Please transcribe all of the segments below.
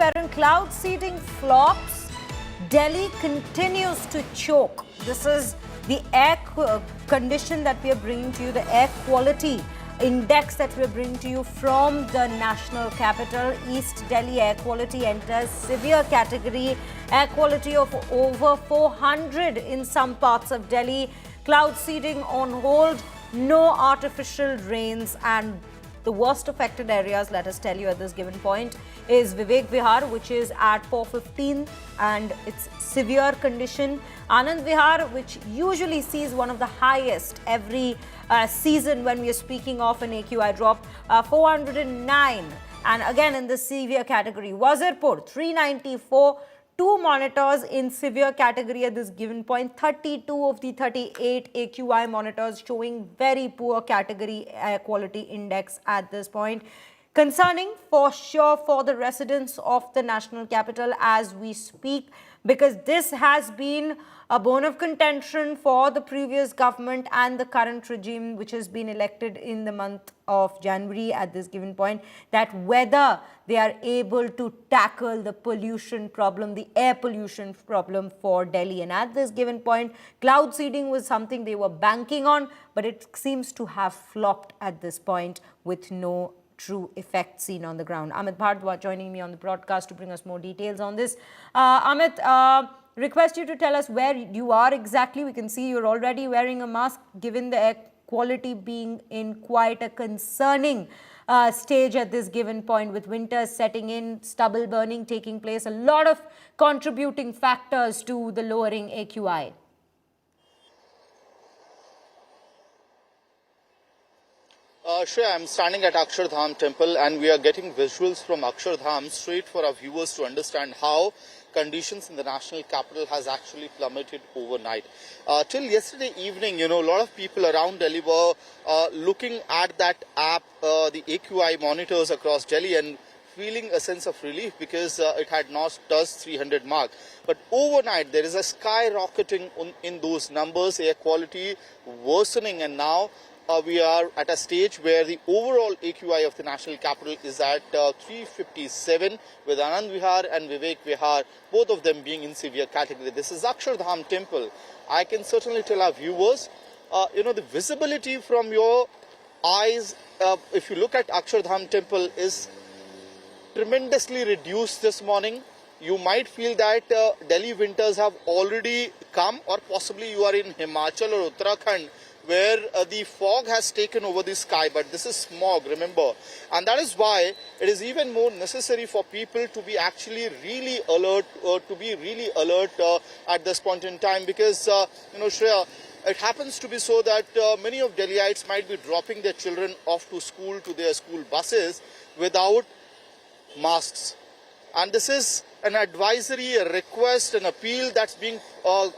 wherein cloud seeding flops, Delhi continues to choke. This is the air condition that we are bringing to you, the air quality index that we're bringing to you from the national capital. East Delhi air quality enters severe category, air quality of over 400 in some parts of Delhi. Cloud seeding on hold, no artificial rains, and the worst affected areas, let us tell you at this given point, is Vivek, Vihar, which is at 415 and it's severe condition. Anand Vihar, which usually sees one of the highest every season when we are speaking of an AQI drop, 409. And again in the severe category, Wazirpur, 394. 2 monitors in severe category at this given point. 32 of the 38 AQI monitors showing very poor category air quality index at this point. Concerning for sure for the residents of the national capital as we speak, because this has been a bone of contention for the previous government and the current regime which has been elected in the month of January at this given point, that whether they are able to tackle the pollution problem, the air pollution problem for Delhi. And at this given point, cloud seeding was something they were banking on, but it seems to have flopped at this point with no true effect seen on the ground. Amit Bharatiya joining me on the broadcast to bring us more details on this. Amit, request you to tell us where you are exactly. We can see you're already wearing a mask, given the air quality being in quite a concerning stage at this given point, with winter setting in, stubble burning taking place, a lot of contributing factors to the lowering AQI. Shreya, I'm standing at Akshardham temple and we are getting visuals from Akshardham straight for our viewers to understand how conditions in the national capital has actually plummeted overnight. Till yesterday evening, a lot of people around Delhi were looking at that app, the AQI monitors across Delhi, and feeling a sense of relief because it had not touched 300 mark. But overnight, there is a skyrocketing in those numbers, air quality worsening, and now we are at a stage where the overall AQI of the national capital is at 357, with Anand Vihar and Vivek Vihar, both of them being in severe category. This is Akshardham temple. I can certainly tell our viewers, the visibility from your eyes, if you look at Akshardham temple, is tremendously reduced this morning. You might feel that Delhi winters have already come, or possibly you are in Himachal or Uttarakhand, where the fog has taken over the sky, but this is smog, remember. And that is why it is even more necessary for people to be actually really alert, at this point in time, because, Shreya, it happens to be so that many of Delhiites might be dropping their children off to school, to their school buses, without masks. And this is an advisory, a request, an appeal that's being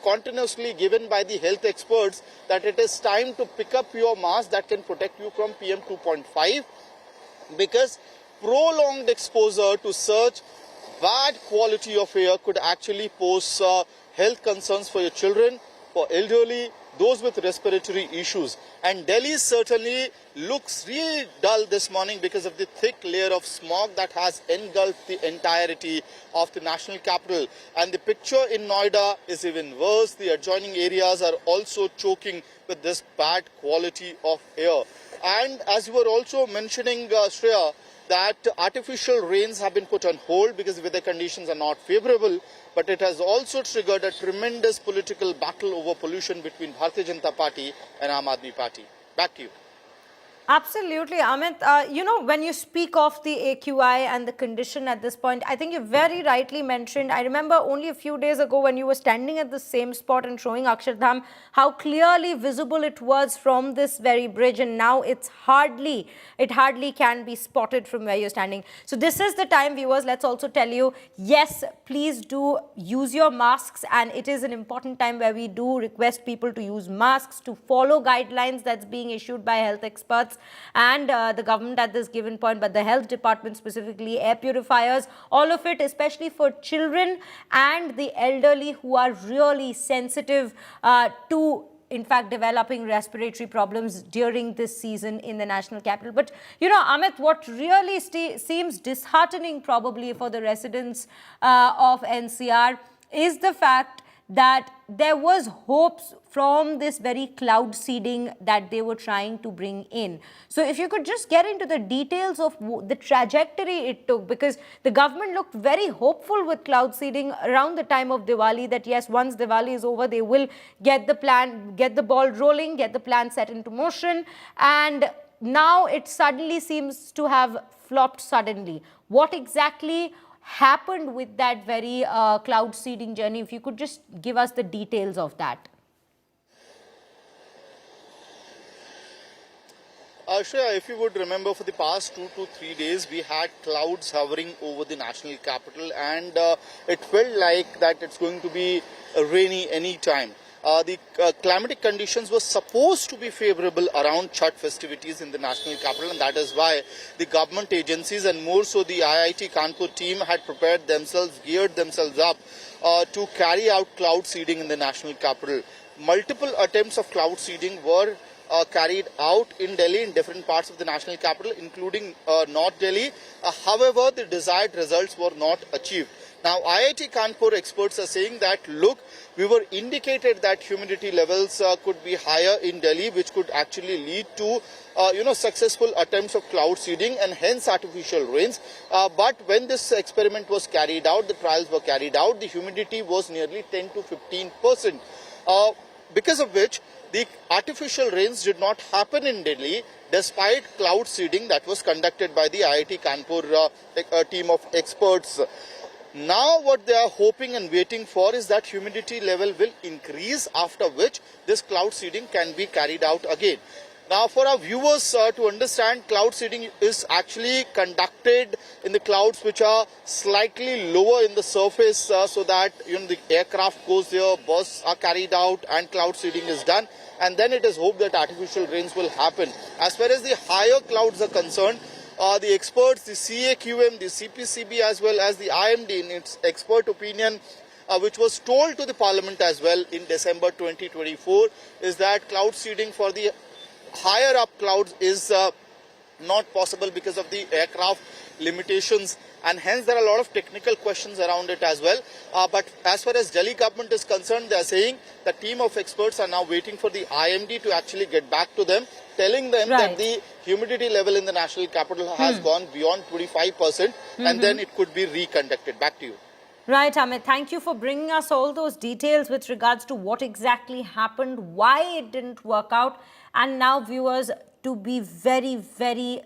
continuously given by the health experts, that it is time to pick up your mask that can protect you from PM 2.5, because prolonged exposure to such bad quality of air could actually pose health concerns for your children, for elderly, those with respiratory issues. And Delhi certainly looks really dull this morning because of the thick layer of smog that has engulfed the entirety of the national capital. And the picture in Noida is even worse. The adjoining areas are also choking with this bad quality of air. And as you were also mentioning, Shreya, that artificial rains have been put on hold because weather conditions are not favorable, but it has also triggered a tremendous political battle over pollution between Bharatiya Janata Party and Aadmi Party. Back to you. Absolutely, Amit. When you speak of the AQI and the condition at this point, I think you very rightly mentioned. I remember only a few days ago when you were standing at the same spot and showing Akshardham, how clearly visible it was from this very bridge, and now it hardly can be spotted from where you're standing. So this is the time, viewers, let's also tell you, yes, please do use your masks, and it is an important time where we do request people to use masks, to follow guidelines that's being issued by health experts and the government at this given point, but the health department specifically, air purifiers, all of it, especially for children and the elderly who are really sensitive to in fact, developing respiratory problems during this season in the national capital. But, you know, Amit, what really seems disheartening probably for the residents of NCR is the fact that there was hopes from this very cloud seeding that they were trying to bring in. So if you could just get into the details of the trajectory it took, because the government looked very hopeful with cloud seeding around the time of Diwali, that yes, once Diwali is over, they will get the plan, get the ball rolling, get the plan set into motion. And now it suddenly seems to have flopped suddenly. What exactly happened with that very cloud seeding journey? If you could just give us the details of that. Shreya, if you would remember, for the past 2 to 3 days, we had clouds hovering over the national capital, and it felt like that it's going to be rainy any time. The climatic conditions were supposed to be favorable around Chhath festivities in the national capital, and that is why the government agencies, and more so the IIT Kanpur team, had prepared themselves, geared themselves up to carry out cloud seeding in the national capital. Multiple attempts of cloud seeding were carried out in Delhi, in different parts of the national capital, including North Delhi. However, the desired results were not achieved. Now, IIT Kanpur experts are saying that, look, we were indicated that humidity levels could be higher in Delhi, which could actually lead to, successful attempts of cloud seeding and hence artificial rains. But when this experiment was carried out, the trials were carried out, the humidity was nearly 10 to 15%, because of which the artificial rains did not happen in Delhi, despite cloud seeding that was conducted by the IIT Kanpur team of experts. Now what they are hoping and waiting for is that humidity level will increase, after which this cloud seeding can be carried out again. Now, for our viewers to understand, cloud seeding is actually conducted in the clouds which are slightly lower in the surface, so that the aircraft goes there, bursts are carried out, and cloud seeding is done. And then it is hoped that artificial rains will happen. As far as the higher clouds are concerned, the experts, the CAQM, the CPCB, as well as the IMD, in its expert opinion, which was told to the Parliament as well in December 2024, is that cloud seeding for the higher up clouds is not possible because of the aircraft limitations, and hence there are a lot of technical questions around it as well. But as far as Delhi government is concerned, they are saying the team of experts are now waiting for the IMD to actually get back to them, telling them that the humidity level in the national capital has gone beyond 25%, and then it could be reconducted. Back to you. Right, Amit. Thank you for bringing us all those details with regards to what exactly happened, why it didn't work out, and now viewers to be very, very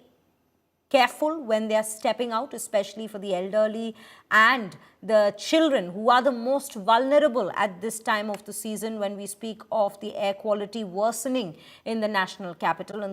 careful when they are stepping out, especially for the elderly and the children, who are the most vulnerable at this time of the season when we speak of the air quality worsening in the national capital. And